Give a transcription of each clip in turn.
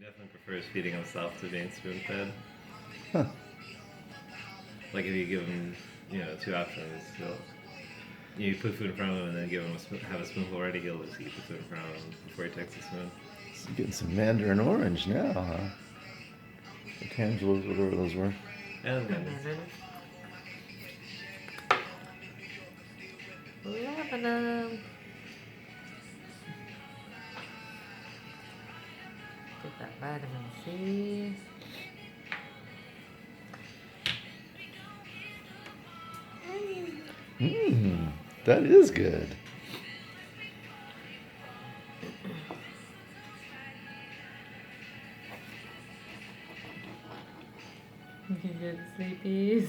definitely prefers feeding himself to being spoon-fed. Huh. Like if you give him, two options, you put food in front of him and then give him have a spoonful ready, he'll just eat the food in front of him before he takes the spoon. So you're getting some mandarin orange now, huh? Or tangelos, whatever those were. And then Lebanon. Get that vitamin C. Mmm, that is good. You get sleepies.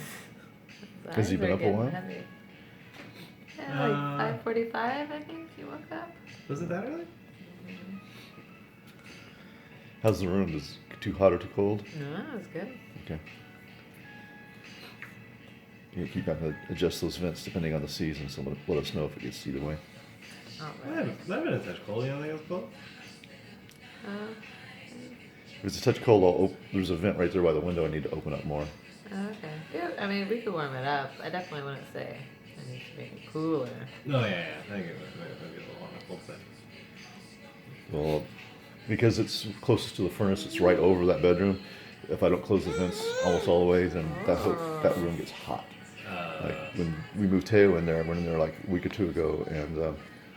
Has he been up a while? Yeah, like 5:45, I think he woke up. was it that early? How's the room? Is it too hot or too cold? No, it was good. Okay. You keep having to adjust those vents depending on the season, so let us know if it gets either way. Oh, I've really? been a touch cold. You don't think it's cold? Uh, If it's a touch cold, there's a vent right there by the window I need to open up more. okay. Yeah, I mean, we could warm it up. I definitely wouldn't say I need to make it cooler. No, yeah. I think it might be a little on the cold side. Well, because it's closest to the furnace, it's right over that bedroom. If I don't close the vents almost all the way, then that room gets hot. Like when we moved Teo in there, I went in there like a week or two ago, and